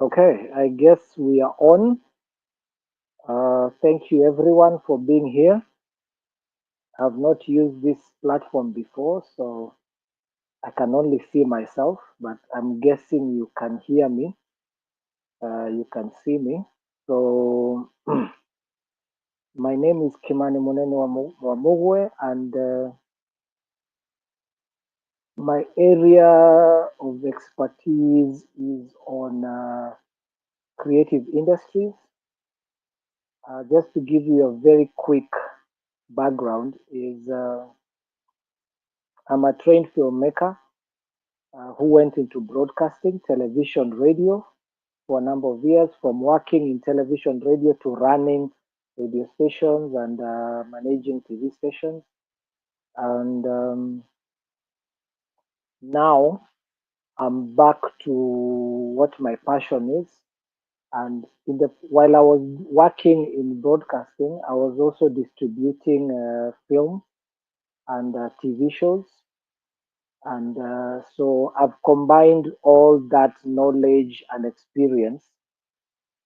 Okay, I guess we are on. Thank you everyone for being here. I've not used this platform before, so I can only see myself, but I'm guessing you can hear me. You can see me. So, my name is Kimani Munene Wamugwe, and my area of expertise is on creative industries. Just to give you a very quick background, is I'm a trained filmmaker who went into broadcasting, television, radio for a number of years, from working in television, radio to running radio stations and managing TV stations. And now I'm back to what my passion is. And while I was working in broadcasting, I was also distributing film and TV shows. And so I've combined all that knowledge and experience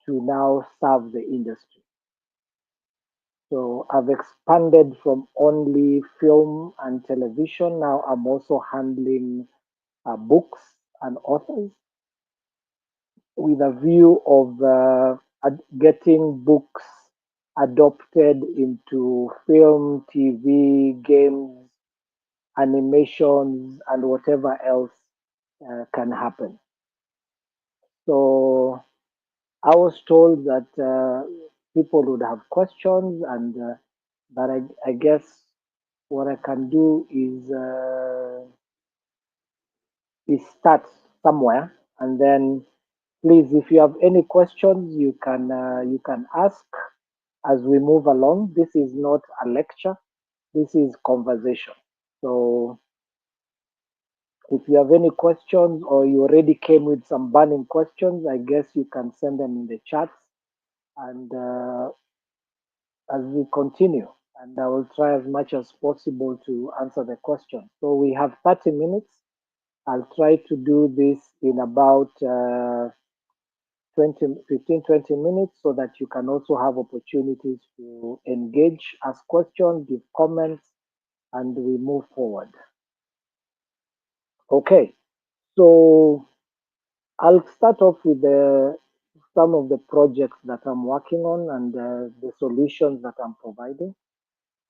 to now serve the industry. So I've expanded from only film and television. Now I'm also handling books and authors with a view of getting books adopted into film, TV, games, animations, and whatever else can happen. So I was told that people would have questions, and but I guess what I can do is start somewhere, and then please, if you have any questions, you can ask as we move along. This is not a lecture. This is conversation. So if you have any questions or you already came with some burning questions, I guess you can send them in the chats. And as we continue, and I will try as much as possible to answer the question. So we have 30 minutes. I'll try to do this in about 20 minutes so that you can also have opportunities to engage, ask questions, give comments, and we move forward. Okay, so I'll start off with some of the projects that I'm working on and the solutions that I'm providing.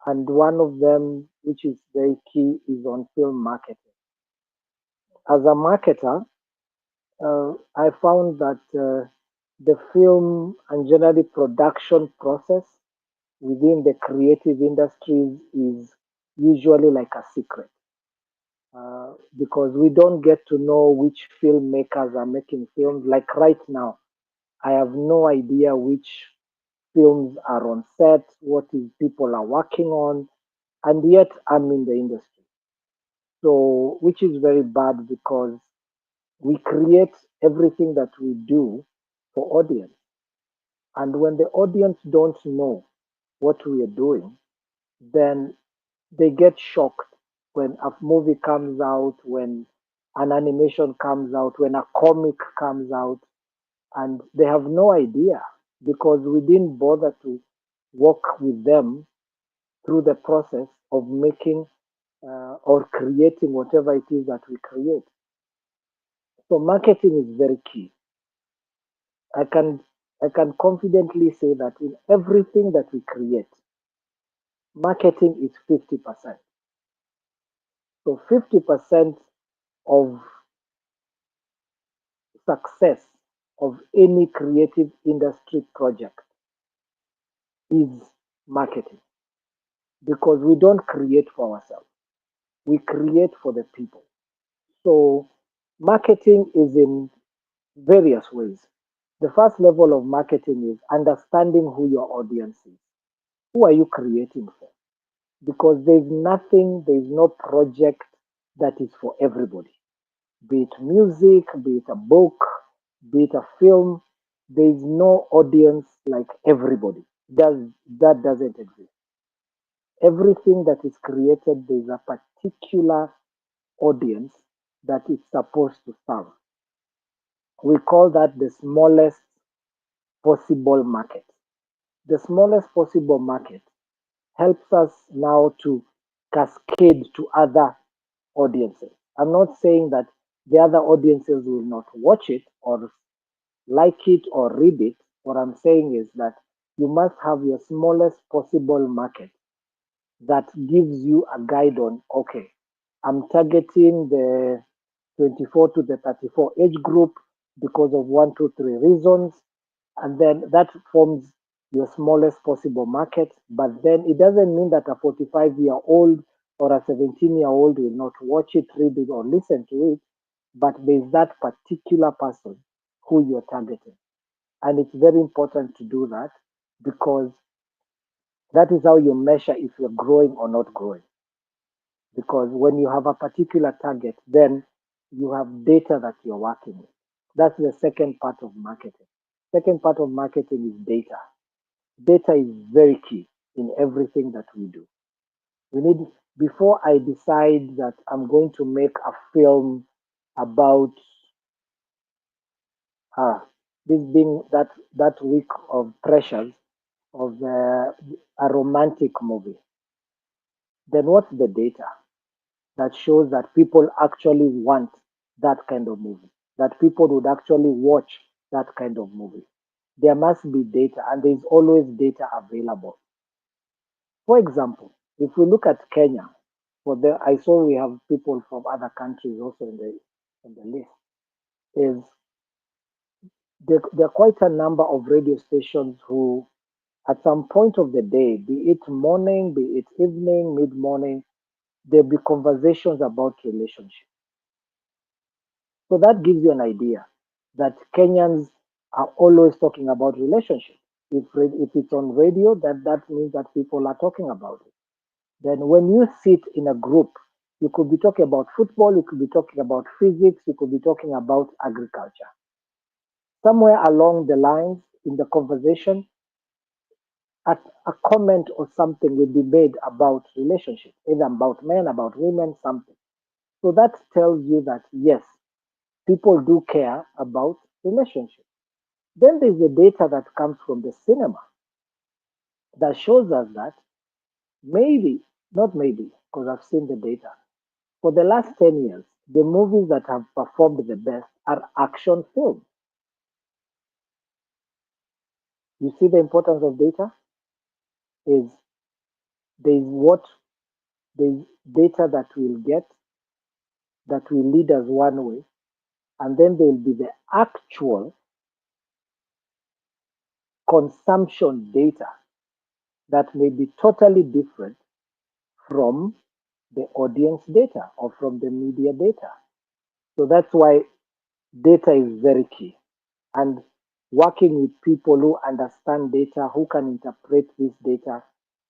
And one of them, which is very key, is on film marketing. As a marketer, I found that the film and generally production process within the creative industries is usually like a secret because we don't get to know which filmmakers are making films. Like right now, I have no idea which films are on set, what is people are working on, and yet I'm in the industry. So, which is very bad because we create everything that we do for audience. And when the audience don't know what we are doing, then they get shocked when a movie comes out, when an animation comes out, when a comic comes out, and they have no idea because we didn't bother to work with them through the process of making or creating whatever it is that we create. So marketing is very key. I can I can confidently say that in everything that we create, marketing is 50%. So 50% of success of any creative industry project is marketing because we don't create for ourselves. We create for the people. So marketing is in various ways. The first level of marketing is understanding who your audience is. Who are you creating for? Because there's no project that is for everybody. Be it music, be it a book, be it a film, there's no audience like everybody. That doesn't exist. Everything that is created, there's a particular audience that it's supposed to serve. We call that the smallest possible market. The smallest possible market helps us now to cascade to other audiences. I'm not saying that the other audiences will not watch it or like it or read it. What I'm saying is that you must have your smallest possible market that gives you a guide on, okay, I'm targeting the 24 to the 34 age group because of one, two, three reasons. And then that forms your smallest possible market. But then it doesn't mean that a 45-year-old or a 17-year-old will not watch it, read it, or listen to it. But there's that particular person who you're targeting. And it's very important to do that because that is how you measure if you're growing or not growing. Because when you have a particular target, then you have data that you're working with. That's the second part of marketing. Second part of marketing is data. Data is very key in everything that we do. We need, before I decide that I'm going to make a film about uh, this being that week of pressures of a romantic movie, then what's the data that shows that people actually want that kind of movie, that people would actually watch that kind of movie? There must be data, and there's always data available. For example, if we look at Kenya, I saw we have people from other countries also in the list. Is there are quite a number of radio stations who, at some point of the day, be it morning, be it evening, mid morning, there'll be conversations about relationships. So that gives you an idea that Kenyans are always talking about relationships. If it's on radio, that means that people are talking about it. Then when you sit in a group, you could be talking about football, you could be talking about physics, you could be talking about agriculture. Somewhere along the lines in the conversation, a comment or something will be made about relationships, either about men, about women, something. So that tells you that yes, people do care about relationships. Then there's the data that comes from the cinema that shows us that maybe, not maybe, because I've seen the data, for the last 10 years, the movies that have performed the best are action films. You see the importance of data is there's what there's data that we'll get that will lead us one way, and then there will be the actual consumption data that may be totally different from the audience data or from the media data. So that's why data is very key. And working with people who understand data, who can interpret this data,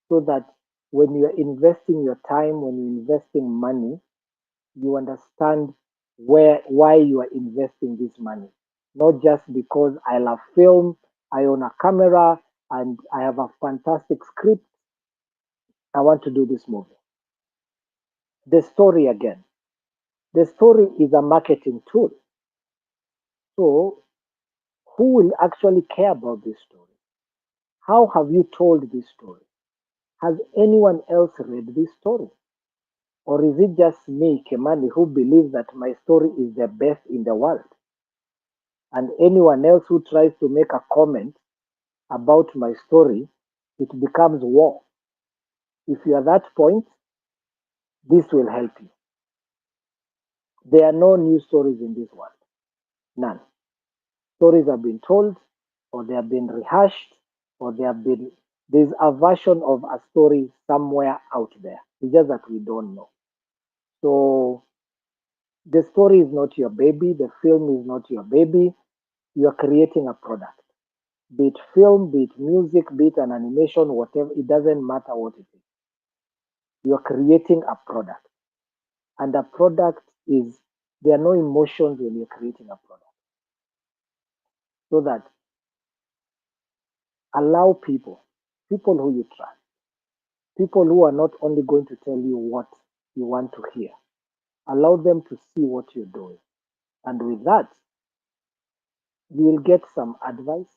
so that when you're investing your time, when you're investing money, you understand why you are investing this money. Not just because I love film, I own a camera, and I have a fantastic script, I want to do this movie. The story again. The story is a marketing tool. So who will actually care about this story? How have you told this story? Has anyone else read this story? Or is it just me, Kemani, who believes that my story is the best in the world? And anyone else who tries to make a comment about my story, it becomes war. If you are that point, this will help you. There are no new stories in this world. None. Stories have been told, or they have been rehashed, or there's a version of a story somewhere out there. It's just that we don't know. So the story is not your baby, the film is not your baby. You are creating a product. Be it film, be it music, be it an animation, whatever, it doesn't matter what it is. You are creating a product. And a product is, there are no emotions when you're creating a product. So that allow people who you trust, people who are not only going to tell you what you want to hear, allow them to see what you're doing. And with that, You will get some advice,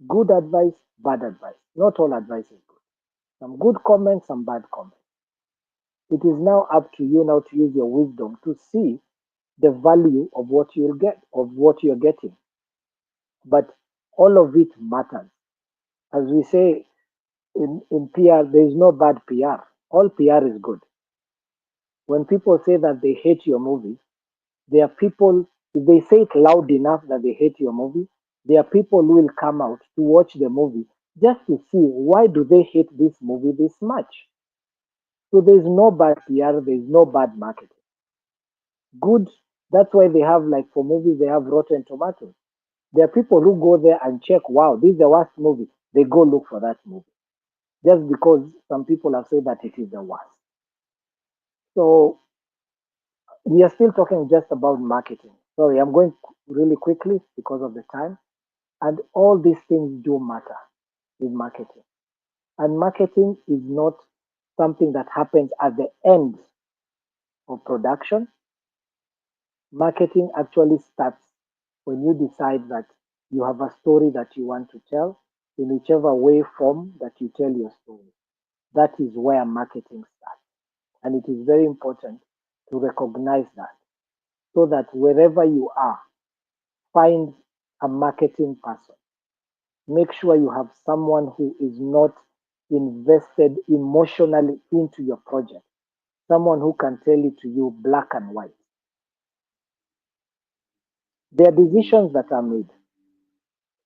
good advice, bad advice. Not all advice is good. Some good comments, some bad comments. It is now up to you now to use your wisdom to see the value of what you'll get, of what you're getting. But all of it matters. As we say in PR, there is no bad PR. All PR is good. When people say that they hate your movie, there are people, if they say it loud enough that they hate your movie, there are people who will come out to watch the movie just to see why do they hate this movie this much. So there's no bad PR, there's no bad marketing. Good, that's why they have, like, for movies, they have Rotten Tomatoes. There are people who go there and check, wow, this is the worst movie. They go look for that movie just because some people have said that it is the worst. So we are still talking just about marketing. Sorry, I'm going really quickly because of the time. And all these things do matter with marketing. And marketing is not something that happens at the end of production. Marketing actually starts when you decide that you have a story that you want to tell in whichever way form that you tell your story. That is where marketing starts. And it is very important to recognize that so that wherever you are, find a marketing person. Make sure you have someone who is not invested emotionally into your project, someone who can tell it to you black and white. There are decisions that are made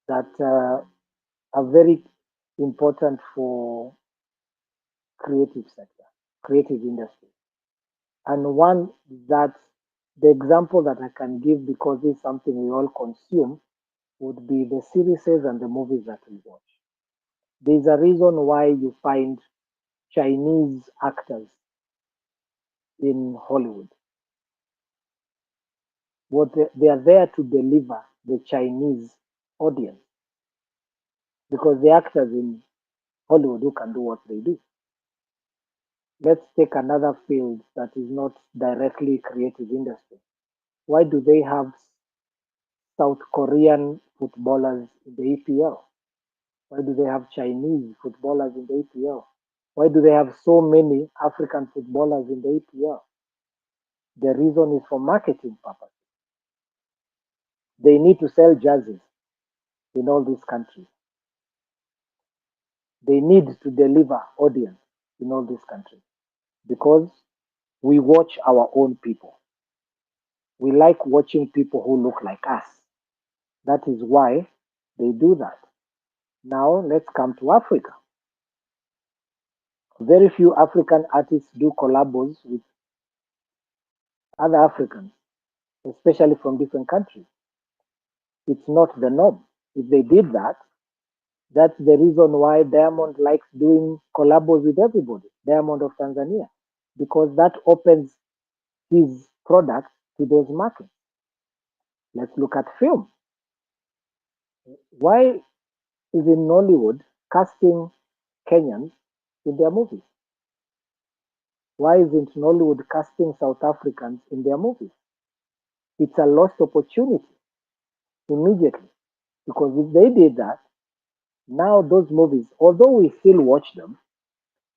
that are very important for creative sector, creative industry. And one that the example that I can give, because it's something we all consume, would be the series and the movies that we watch. There's a reason why you find Chinese actors in Hollywood. What they are there to deliver the Chinese audience because the actors in Hollywood who can do what they do. Let's take another field that is not directly creative industry. Why do they have South Korean footballers in the EPL? Why do they have Chinese footballers in the EPL? Why do they have so many African footballers in the EPL? The reason is for marketing purposes. They need to sell jerseys in all these countries. They need to deliver audience in all these countries because we watch our own people. We like watching people who look like us. That is why they do that. Now let's come to Africa. Very few African artists do collabos with other Africans, especially from different countries. It's not the norm. If they did that, that's the reason why Diamond likes doing collabos with everybody, Diamond of Tanzania, because that opens his product to those markets. Let's look at film. Why is in Nollywood casting Kenyans in their movies? Why isn't Nollywood casting South Africans in their movies? It's a lost opportunity immediately because if they did that, now those movies, although we still watch them,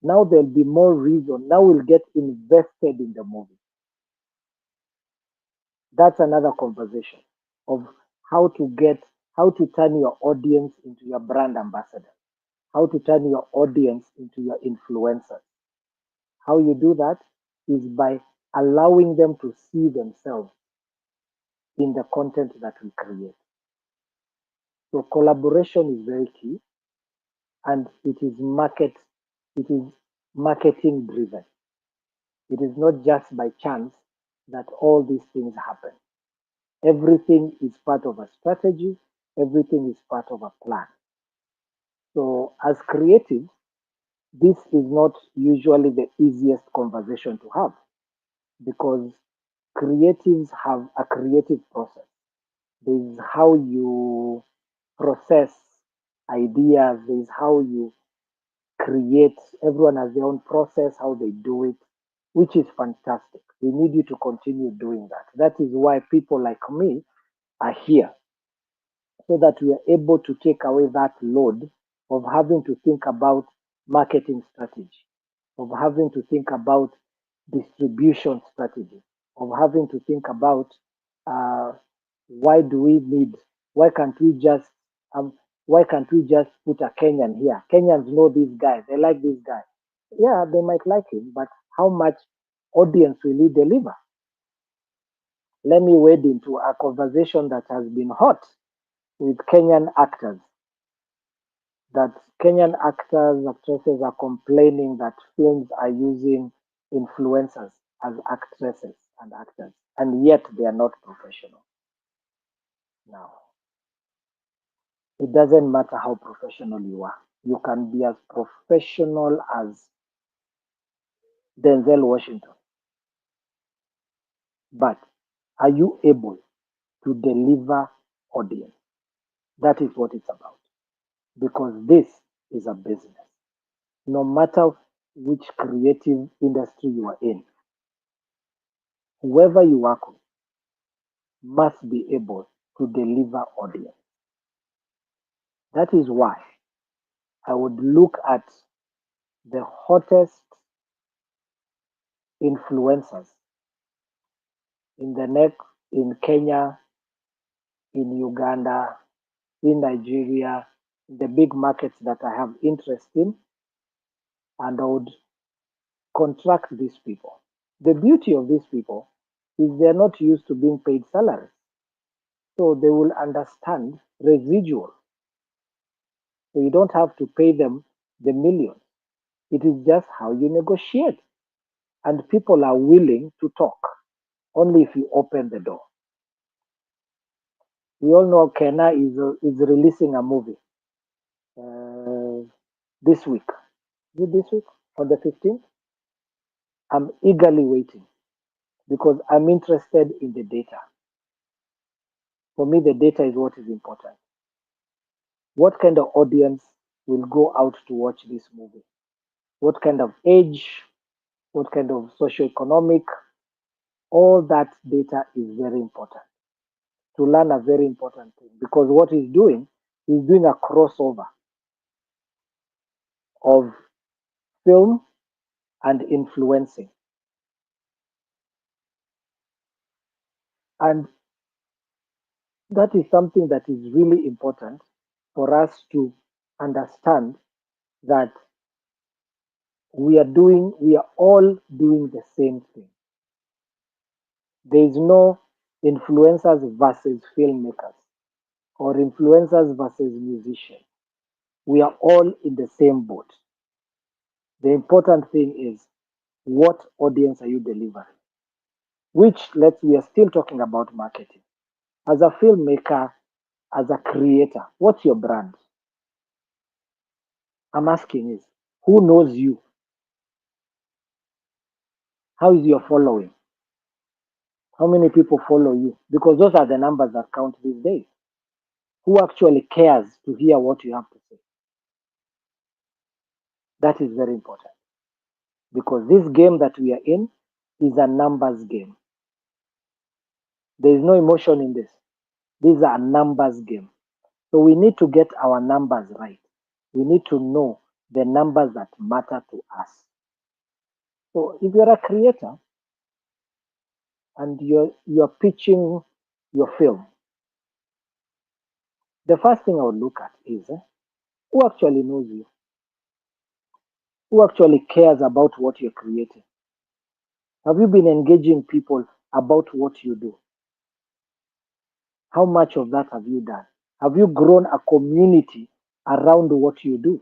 now there'll be more reason. Now we'll get invested in the movie. That's another conversation of how to turn your audience into your brand ambassador, how to turn your audience into your influencers. How you do that is by allowing them to see themselves in the content that we create. So collaboration is very key and it is marketing driven. It is not just by chance that all these things happen. Everything is part of a strategy, everything is part of a plan. So as creative, this is not usually the easiest conversation to have because creatives have a creative process. There's how you process ideas, there's how you create. Everyone has their own process, how they do it, which is fantastic. We need you to continue doing that. That is why people like me are here. so that we are able to take away that load of having to think about marketing strategy, of having to think about distribution strategy, of having to think about uh, why do we need, why can't we just um, why can't we just put a Kenyan here? Kenyans know this guy, they like this guy. Yeah, they might like him, but how much audience will he deliver? Let me wade into a conversation that has been hot with Kenyan actors, that Kenyan actors, actresses are complaining that films are using influencers as actresses and actors, and yet they are not professional. Now, it doesn't matter how professional you are. You can be as professional as Denzel Washington, but are you able to deliver audience? That is what it's about. Because this is a business. No matter which creative industry you are in, whoever you work with must be able to deliver audience. That is why I would look at the hottest influencers in the next in Kenya, in Uganda, in Nigeria, the big markets that I have interest in, and I would contract these people. The beauty of these people is they're not used to being paid salaries, so they will understand residual. So you don't have to pay them the millions. It is just how you negotiate. And people are willing to talk only if you open the door. We all know Kena is releasing a movie uh, this week. Is it this week on the 15th? I'm eagerly waiting because I'm interested in the data. For me, the data is what is important. What kind of audience will go out to watch this movie? What kind of age? What kind of socioeconomic? All that data is very important to learn a very important thing because what he's doing a crossover of film and influencing. And that is something that is really important for us to understand that we are all doing the same thing. There is no influencers versus filmmakers or influencers versus musicians. We are all in the same boat. The important thing is what audience are you delivering? Which we are still talking about marketing. As a filmmaker, as a creator, what's your brand? I'm asking is who knows you? How is your following? How many people follow you? Because those are the numbers that count these days. Who actually cares to hear what you have to say? That is very important because this game that we are in is a numbers game. There is no emotion in this. These are a numbers game. So we need to get our numbers right. We need to know the numbers that matter to us. So if you're a creator and you're pitching your film, the first thing I would look at is who actually knows you, who actually cares about what you're creating. Have you been engaging people about what you do? How much of that have you done? Have you grown a community around what you do?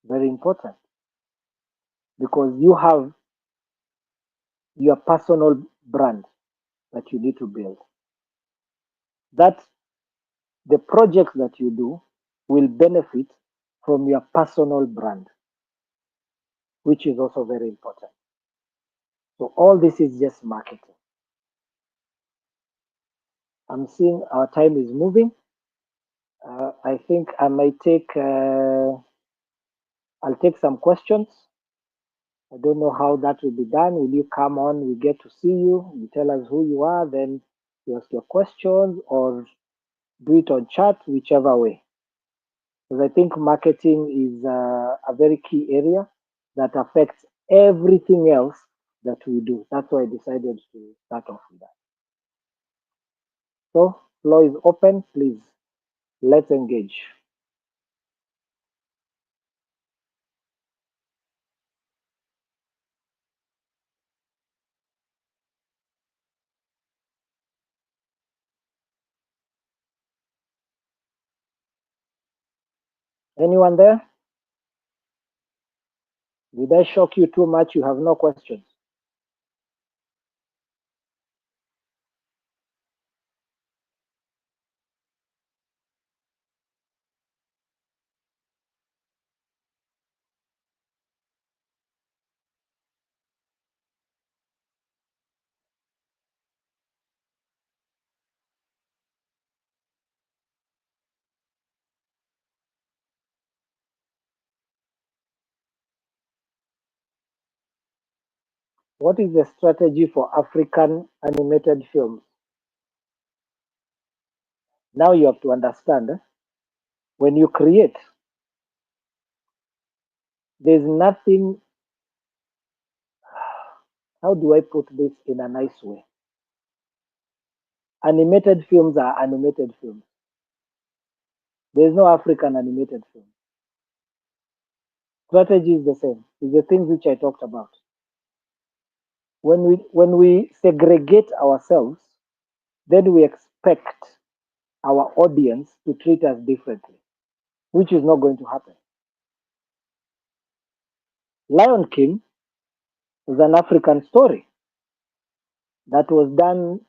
Very important because you have your personal brand that you need to build. That the projects that you do will benefit from your personal brand, which is also very important. So all this is just marketing. I'm seeing our time is moving. I think I might take. I'll take some questions. I don't know how that will be done. Will you come on? We get to see you. You tell us who you are, then you ask your questions, or do it on chat, whichever way. Because I think marketing is a very key area that affects everything else that we do. That's why I decided to start off with that. So, floor is open. Please, let's engage. Anyone there? Did I shock you too much? You have no questions. What is the strategy for African animated films? Now you have to understand when you create, there's nothing, how do I put this in a nice way? Animated films are animated films. There's no African animated film. Strategy is the same. It's the things which I talked about. When we segregate ourselves, then we expect our audience to treat us differently, which is not going to happen. Lion King is an African story that was done